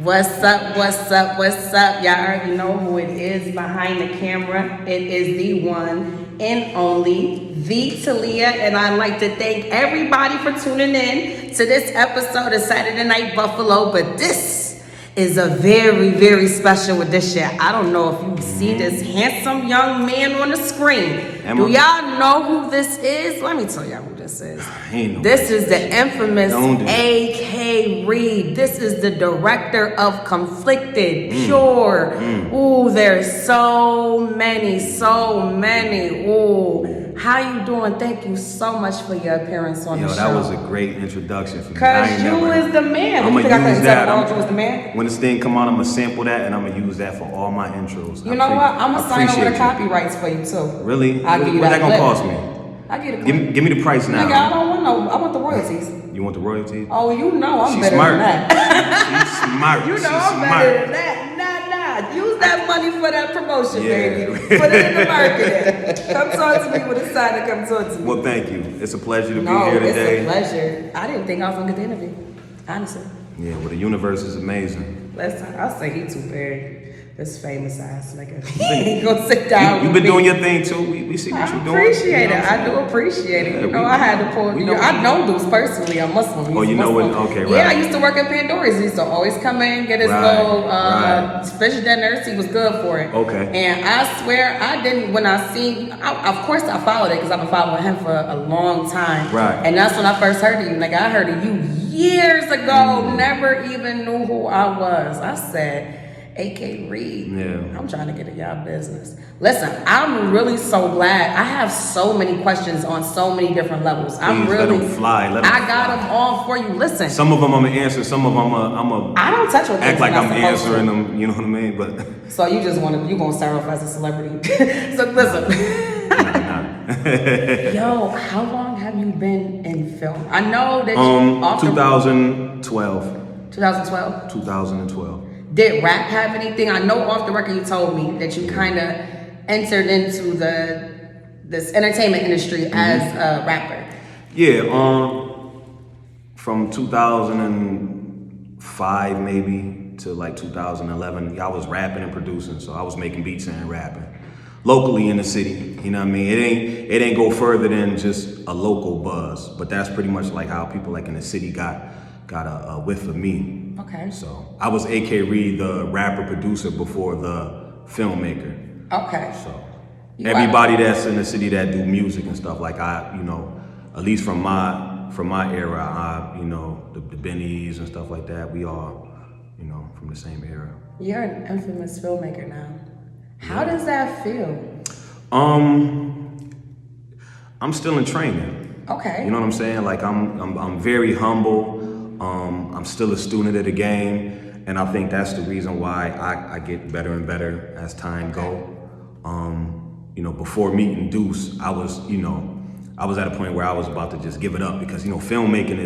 What's up, what's up, what's up? Y'all already know who it is behind the camera. It is the one and only, the Talia, and I'd like to thank everybody for tuning in to this episode of Saturday Night Buffalo, but this is a very, very special edition. I don't know if you see this handsome young man on the screen. Do y'all know who this is? Let me tell y'all who this is. This is the infamous A.K. Reed. This is the director of Conflicted, Pure. Ooh, there's so many. Ooh. How you doing? Thank you so much for your appearance on the show. That was a great introduction for me. Because you is the man. I'm going to use that. You was the man? When this thing come out, I'm going to sample that and I'm going to use that for all my intros. You know what? I'm going to sign over the copyrights for you too. Really? I'll give you What's that going to cost me? I'll get it. Give me the price now. Nigga, I don't want no. I want the royalties. You want the royalties? Oh, you know I'm better smart. than that. She's smart. You know I'm better than that. Nah. Use that money for that promotion, baby. Put it in the marketing. Come talk to me when it's time to come talk to me. Well, thank you. It's a pleasure to be here today. It's a pleasure. I didn't think I was going to get the interview, honestly. Yeah, well, the universe is amazing. I'll say he too big. This famous ass nigga. He ain't gonna sit down. You've been doing your thing too. We see what you're doing. Appreciate it. I do appreciate it. I had to pull. I know dudes personally. I'm Muslim. Oh, you know what? Okay, right. Yeah, I used to work at Pandora's. He used to always come in, get his little fish dinners. He was good for it. Okay. And I swear, I didn't. When I seen, of course, I followed it because I've been following him for a long time. Right. And that's when I first heard of you. Like I heard of you years ago. Never even knew who I was. I said, A.K. Reed, I'm trying to get in y'all business. Listen, I'm really so glad. I have so many questions on so many different levels. Let them fly. I got them all for you. Listen. Some of them I'm going to answer. Some of them I don't touch with act like I'm answering them. You know what I mean? But so you just want to, you going to start off as a celebrity. So listen. Yo, how long have you been in film? I know that you 2012. 2012. Did rap have anything? I know off the record you told me that you kind of entered into this entertainment industry as a rapper. Yeah, from 2005 maybe to like 2011, I was rapping and producing, so I was making beats and rapping locally in the city. You know what I mean? It ain't go further than just a local buzz, but that's pretty much like how people like in the city got a whiff of me. Okay. So I was A.K. Reed, the rapper producer before the filmmaker. Okay. So everybody that's in the city that do music and stuff, like at least from my era, the Bennies and stuff like that, we all, from the same era. You're an infamous filmmaker now. How does that feel? I'm still in training. Okay. You know what I'm saying? Like I'm very humble. I'm still a student of the game, and I think that's the reason why I get better and better as time go. Before meeting Deuce, I was at a point where I was about to just give it up because filmmaking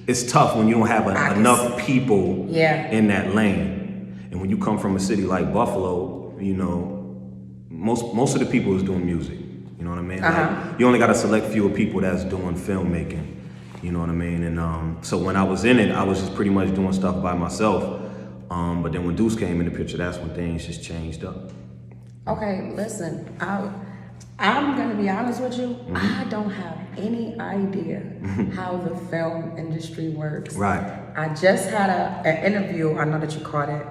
is tough when you don't have enough people in that lane, and when you come from a city like Buffalo, most of the people is doing music. You know what I mean? Like, you only got a select few of people that's doing filmmaking. You know what I mean? And so when I was in it, I was just pretty much doing stuff by myself. But then when Deuce came in the picture, that's when things just changed up. Okay, listen, I'm gonna be honest with you. I don't have any idea how the film industry works. Right. I just had an interview, I know that you caught it,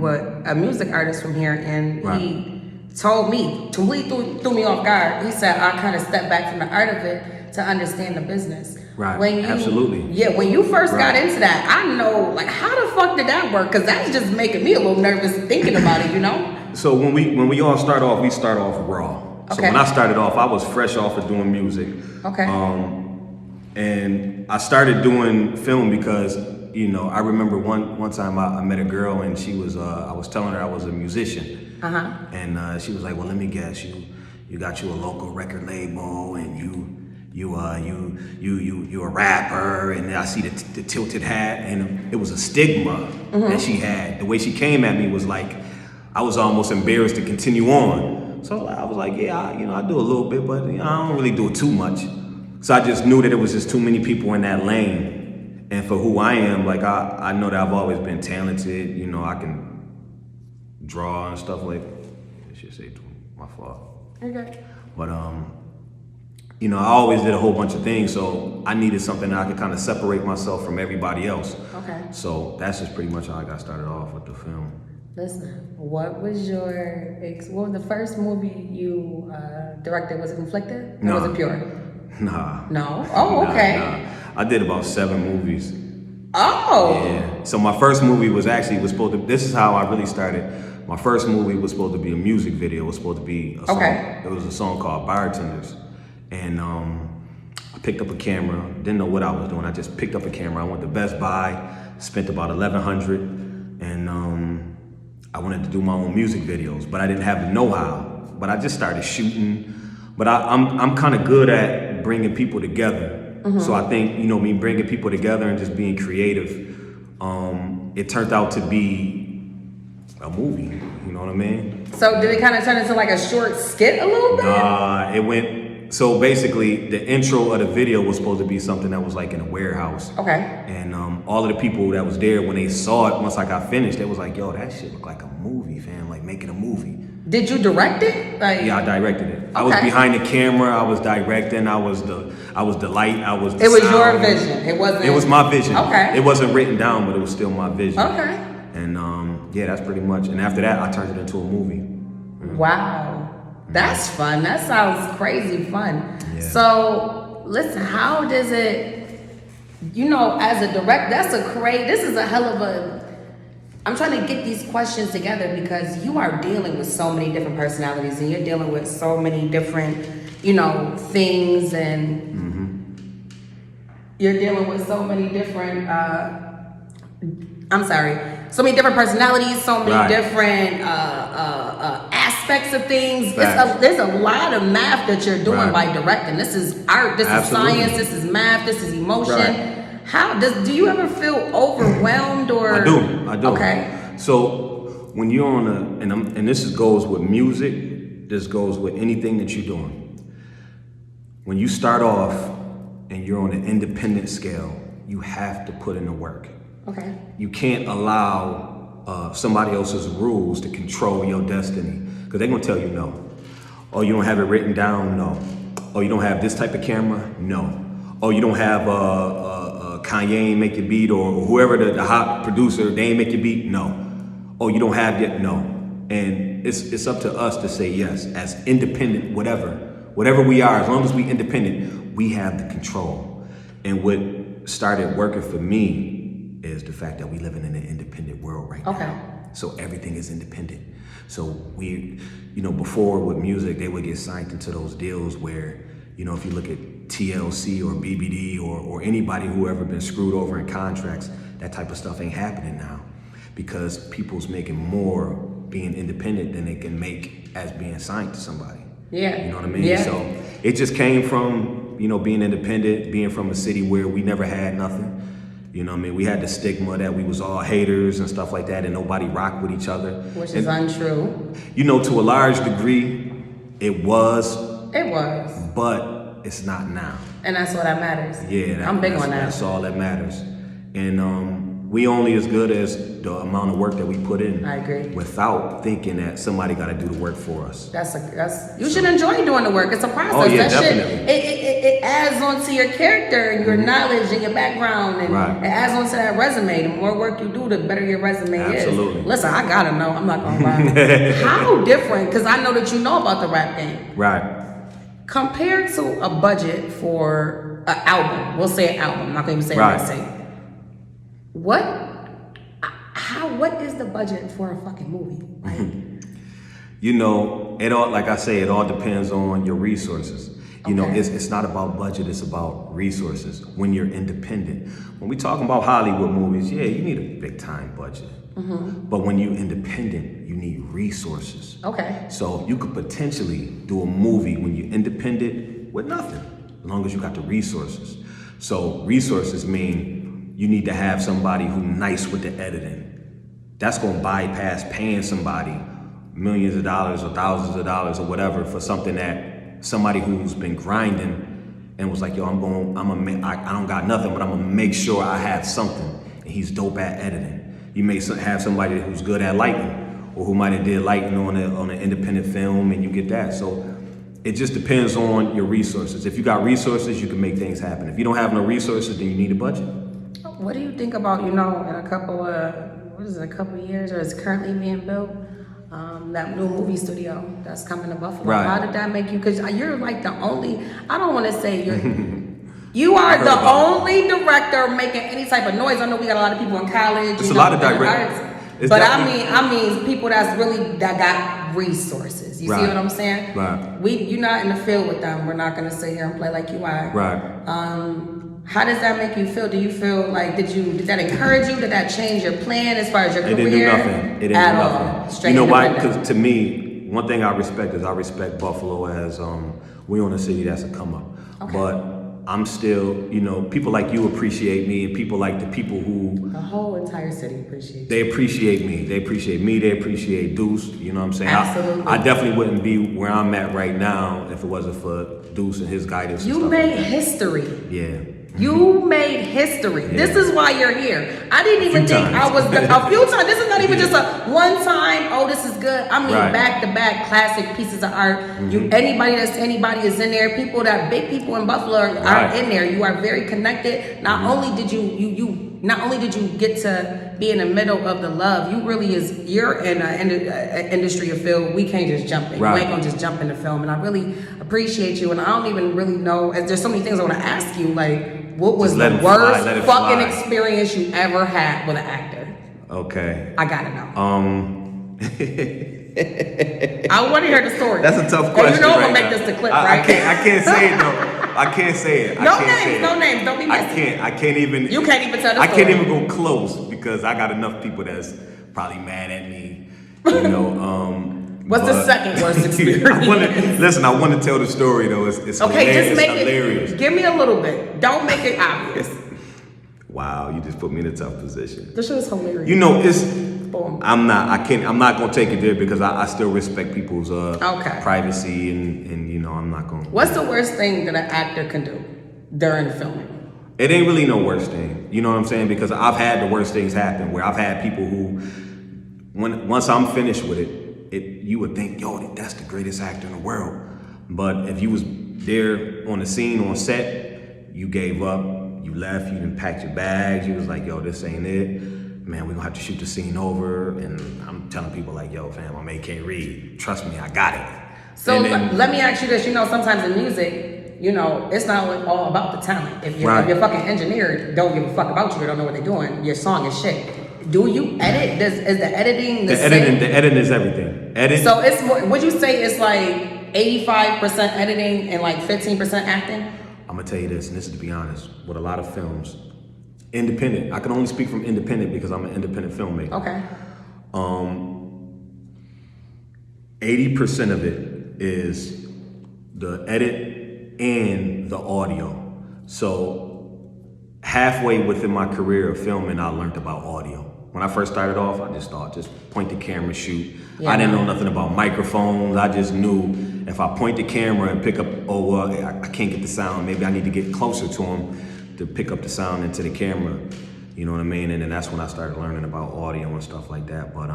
with a music artist from here, and he told me, completely threw me off guard. He said, I kind of stepped back from the art of it to understand the business. Right, absolutely. Yeah, when you first got into that, I know, like, how the fuck did that work? Because that's just making me a little nervous thinking about it, So when we all start off, we start off raw. So when I started off, I was fresh off of doing music. Okay. And I started doing film because, I remember one time I met a girl and she was, I was telling her I was a musician. And she was like, well, let me guess, you got you a local record label and you a rapper, and I see the tilted hat, and it was a stigma that she had. The way she came at me was like, I was almost embarrassed to continue on. So I was like, I do a little bit, but I don't really do it too much. So I just knew that it was just too many people in that lane. And for who I am, like I know that I've always been talented. You know, I can draw and stuff like. I should say my fault. Okay. But you know, I always did a whole bunch of things, so I needed something that I could kind of separate myself from everybody else. Okay. So that's just pretty much how I got started off with the film. Listen, what was the first movie you directed? Was it Conflicted? Or was it Pure? Nah. No? Oh, okay. Nah. I did about 7 movies. Oh. Yeah. So my first movie was supposed to, this is how I really started. My first movie was supposed to be a music video. It was supposed to be a song. Okay. It was a song called Bartenders. And I picked up a camera, didn't know what I was doing. I just picked up a camera. I went to Best Buy, spent about $1,100, and I wanted to do my own music videos, but I didn't have the know-how. But I just started shooting. But I'm kind of good at bringing people together. So I think, you know, me bringing people together and just being creative, it turned out to be a movie. You know what I mean? So did it kind of turn into like a short skit a little bit? It went. So basically, the intro of the video was supposed to be something that was like in a warehouse. Okay. And all of the people that was there, when they saw it, once I got finished, they was like, "Yo, that shit look like a movie, fam. Like making a movie." Did you direct it? Like, yeah, I directed it. I was behind the camera. I was directing. I was the light. I was the It was sound. your vision. It wasn't. It was my vision. Okay. It wasn't written down, but it was still my vision. Okay. And yeah, that's pretty much. And after that, I turned it into a movie. Wow. That's fun. That sounds crazy fun. Yeah. So, listen, how does it, you know, as a director, this is a hell of a, I'm trying to get these questions together because you are dealing with so many different personalities and you're dealing with so many different, you know, things and you're dealing with so many different, so many different personalities, so many different aspects of things. There's a lot of math that you're doing by directing. This is art, this is science, this is math, this is emotion. Do you ever feel overwhelmed or? I do. Okay. So when you're on and this goes with music, this goes with anything that you're doing. When you start off and you're on an independent scale, you have to put in the work. Okay. You can't allow somebody else's rules to control your destiny because they're gonna tell you no. Oh, you don't have it written down? No. Oh, you don't have this type of camera? No. Oh, you don't have Kanye make your beat or whoever the hot producer, they ain't make your beat? No. Oh, you don't have it? No. And it's up to us to say yes as independent, whatever we are, as long as we independent, we have the control. And what started working for me is the fact that we living in an independent world right now. So everything is independent. So we, you know, before with music, they would get signed into those deals where, you know, if you look at TLC or BBD or anybody who ever been screwed over in contracts, that type of stuff ain't happening now because people's making more being independent than they can make as being signed to somebody. Yeah. You know what I mean? Yeah. So it just came from, you know, being independent, being from a city where we never had nothing. You know what I mean? We had the stigma that we was all haters and stuff like that and nobody rocked with each other. Which is untrue. You know, to a large degree, it was. It was. But it's not now. And that's what that matters. Yeah. I'm big on that. That's all that matters. And we only as good as the amount of work that we put in. I agree. Without thinking that somebody got to do the work for us. You should enjoy doing the work. It's a process. Oh yeah, that definitely. It adds on to your character and your knowledge and your background, and it adds on to that resume. The more work you do, the better your resume Absolutely. is. Listen, I gotta know. I'm not gonna lie. How different? Because I know that you know about the rap game. Right. Compared to a budget for an album, we'll say an album. I'm not gonna even say what I say. What is the budget for a fucking movie? Like, you know, it all, like I say, it all depends on your resources. You know, it's not about budget, it's about resources when you're independent. When we talking about Hollywood movies, yeah, you need a big time budget. But when you're independent, you need resources. Okay. So you could potentially do a movie when you're independent with nothing, as long as you got the resources. So resources mean you need to have somebody who's nice with the editing. That's gonna bypass paying somebody millions of dollars or thousands of dollars or whatever for something that somebody who's been grinding and was like, yo, I don't got nothing, but I'm gonna make sure I have something. And he's dope at editing. You may have somebody who's good at lighting, or who might have did lighting on an independent film, and you get that. So it just depends on your resources. If you got resources, you can make things happen. If you don't have no resources, then you need a budget. What do you think about, in a couple of years, or is currently being built, that new movie studio that's coming to Buffalo? Right. How did that make you? Because you're like the only, I don't want to say you are the only director making any type of noise. I know we got a lot of people in college. It's a lot of directors. But I mean people that got resources. You see what I'm saying? Right. You're not in the field with them. We're not gonna sit here and play like you are. Right. How does that make you feel? Do you feel like did that encourage you? Did that change your plan as far as your career? It didn't do nothing. It didn't do nothing. Straight you know why? independent. Because to me, one thing I respect Buffalo as we own a city that's a come up. Okay. But I'm still, people like you appreciate me, and people like the people who The whole entire city appreciates you. they appreciate me. They appreciate me. They appreciate Deuce. You know what I'm saying? Absolutely. I definitely wouldn't be where I'm at right now if it wasn't for Deuce and his guidance. and You stuff made like that. history. Yeah. You made history. Yeah. This is why you're here. I didn't even think times. I was a few times. This is not even just a one time. Oh, this is good. I mean, Right. back to back classic pieces of art. Anybody is in there. Big people in Buffalo are Right. in there. You are very connected. Not only did you get to be in the middle of the love, you're in an industry of film. We can't just jump in. Right. We ain't gonna just jump into film. And I really appreciate you. And I don't even really know. There's so many things I want to ask you. Like, what was Just let the it fly, worst let it fucking fly. experience you ever had with an actor? Okay. I gotta know. I want to hear the story. That's a tough And question. you know I'm right gonna make now. this the clip, I right? can't say it though. I can't say it. No names. Don't be messy. I can't even. You can't even tell the I can't story. even go close because I got enough people that's probably mad at me. What's the second worst experience? I want to tell the story though. It's Okay, hilarious. just make It's hilarious. it. Give me a little bit. Don't make it obvious. Wow, you just put me in a tough position. This shit is hilarious. It's. Boom. I'm not gonna take it there because I still respect people's Okay. privacy and I'm not gonna. What's the worst thing that an actor can do during filming? It ain't really no worst thing. You know what I'm saying? Because I've had the worst things happen where I've had people who, once I'm finished with it, you would think, yo, that's the greatest actor in the world. But if you was there on the scene, on set, you gave up, you left, you didn't pack your bags, you was like, yo, this ain't it. Man, we're gonna have to shoot the scene over. And I'm telling people like, yo, fam, I'm AK Reed. Trust me, I got it. So And then- let me ask you this. Sometimes in music, it's not all about the talent. If you're fucking engineer, don't give a fuck about you, or don't know what they're doing, your song is shit. Do you edit? Is the editing the same? The editing is everything. So it's more, would you say it's like 85% editing and like 15% acting? I'm gonna tell you this, and this is to be honest, with a lot of films, independent. I can only speak from independent because I'm an independent filmmaker. Okay. 80% of it is the edit and the audio. So halfway within my career of filming, I learned about audio. When I first started off, I just thought, just point the camera, shoot. Yeah. I didn't know nothing about microphones. I just knew if I point the camera and pick up, I can't get the sound. Maybe I need to get closer to them to pick up the sound into the camera. You know what I mean? And then that's when I started learning about audio and stuff like that. But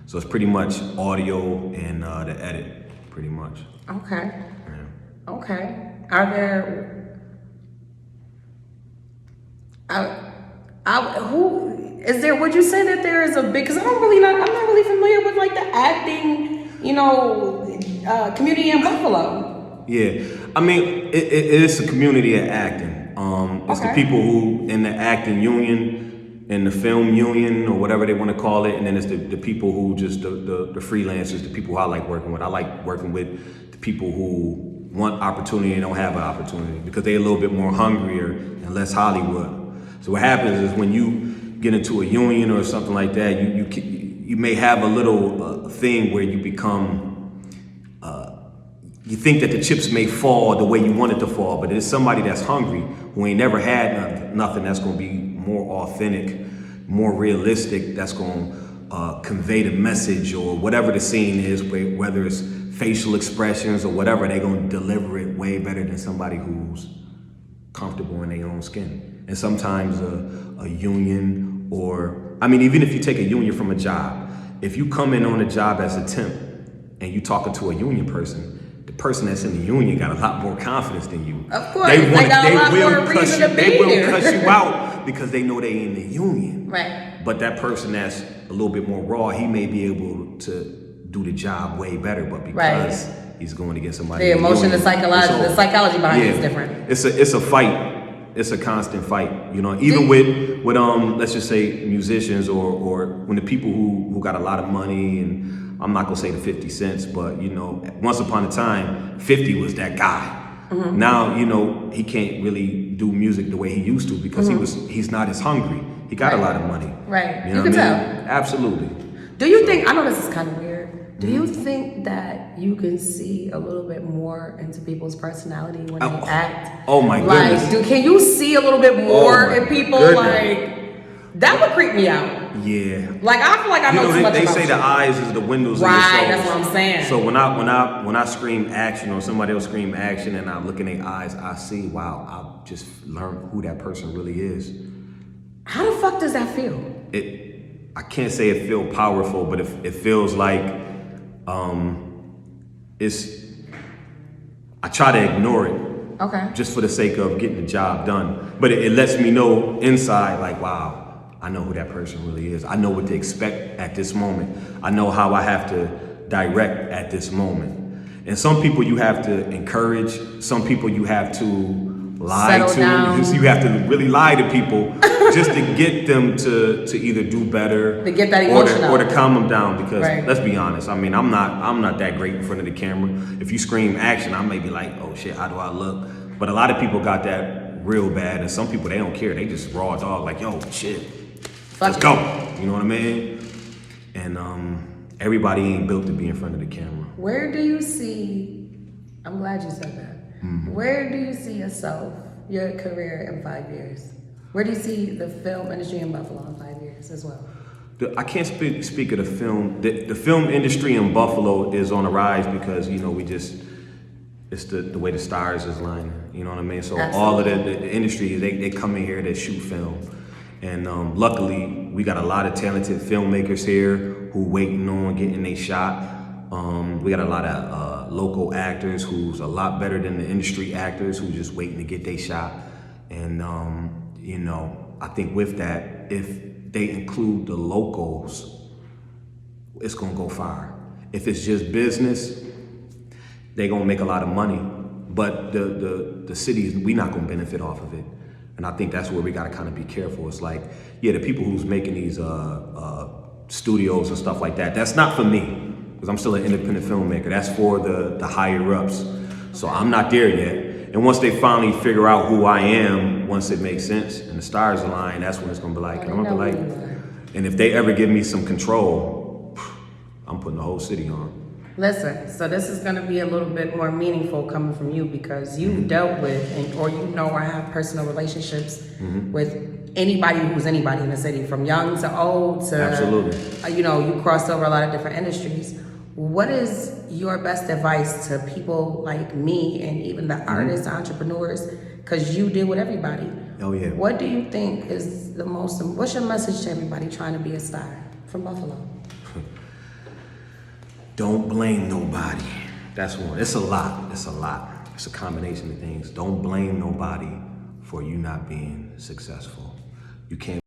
so it's pretty much audio and the edit, pretty much. Okay. Yeah. Okay. Are there? Who is there? Would you say that there is a big? Because I'm not really familiar with like the acting, community in Buffalo. Yeah, I mean, it is a community of acting. It's the people who in the acting union, in the film union, or whatever they want to call it, and then it's the people who just the freelancers, the people who I like working with. I like working with the people who want opportunity and don't have an opportunity because they're a little bit more hungrier and less Hollywood. So what happens is when you get into a union or something like that, you may have a little thing where you become. You think that the chips may fall the way you want it to fall, but it's somebody that's hungry who ain't never had nothing that's going to be more authentic, more realistic, that's going to convey the message or whatever the scene is, whether it's facial expressions or whatever, they're going to deliver it way better than somebody who's comfortable in their own skin. And sometimes a union, or, I mean, even if you take a union from a job, if you come in on a job as a temp and you talking to a union person, the person that's in the union got a lot more confidence than you. Of course, they got a lot more reason to be here. They will cuss you out because they know they in the union. Right. But that person that's a little bit more raw, he may be able to do the job way better, but because he's going against somebody. The emotion, the psychology behind it is different. It's a fight. It's a constant fight, you know. Even with let's just say musicians, or when the people who got a lot of money, and I'm not gonna say the 50 cents, but you know, once upon a time, 50 was that guy. Mm-hmm. Now, you know, he can't really do music the way he used to because he's not as hungry. He got a lot of money. Right. You know can what I tell. mean? Absolutely. Do you think, I know this is kind of weird, do you think that you can see a little bit more into people's personality when they act? Oh my goodness. Like, can you see a little bit more in people? Like, that would creep me out. Yeah. Like, I feel like I know too much they about say you. the eyes is the windows of the soul. Right, that's what I'm saying. So when I scream action, or somebody else scream action, and I look in their eyes, I see, wow, I just learned who that person really is. How the fuck does that feel? I can't say it feels powerful, but it feels like I try to ignore it. Okay. Just for the sake of getting the job done. But it lets me know inside, like, wow, I know who that person really is. I know what to expect at this moment. I know how I have to direct at this moment. And some people you have to encourage. Some people you have to lie Settle to. down. You have to really lie to people just to get them to either do better, to get that emotion or to calm them down. Because let's be honest, I mean, I'm not that great in front of the camera. If you scream action, I may be like, oh shit, how do I look? But a lot of people got that real bad, and some people, they don't care. They just raw dog, like, yo, shit, let's go. You know what I mean? And everybody ain't built to be in front of the camera. Where do you see, I'm glad you said that. Mm-hmm. Where do you see yourself, your career in 5 years? Where do you see the film industry in Buffalo in 5 years as well? I can't speak of the film. The film industry in Buffalo is on the rise because, you know, it's the way the stars is lining. You know what I mean? So all of the industry, they come in here to shoot film. And luckily, we got a lot of talented filmmakers here who waiting on getting their shot. We got a lot of local actors who's a lot better than the industry actors who just waiting to get their shot. And, you know, I think with that, if they include the locals, it's gonna go far. If it's just business, they gonna make a lot of money. But the cities, we not gonna benefit off of it. And I think that's where we gotta kind of be careful. It's like, yeah, the people who's making these studios and stuff like that, that's not for me. Because I'm still an independent filmmaker. That's for the higher ups. So I'm not there yet. And once they finally figure out who I am, once it makes sense and the stars align, that's when it's gonna be like, I'm gonna be like, and if they ever give me some control, I'm putting the whole city on. Listen, so this is gonna be a little bit more meaningful coming from you because you dealt with, or you know, or have personal relationships with anybody who's anybody in the city, from young to old to, absolutely. You know, you crossed over a lot of different industries. What is your best advice to people like me and even the artists, entrepreneurs, because you deal with everybody? Oh yeah. What do you think is the most, what's your message to everybody trying to be a star from Buffalo? Don't blame nobody. That's one. It's a lot. It's a combination of things. Don't blame nobody for you not being successful. You can't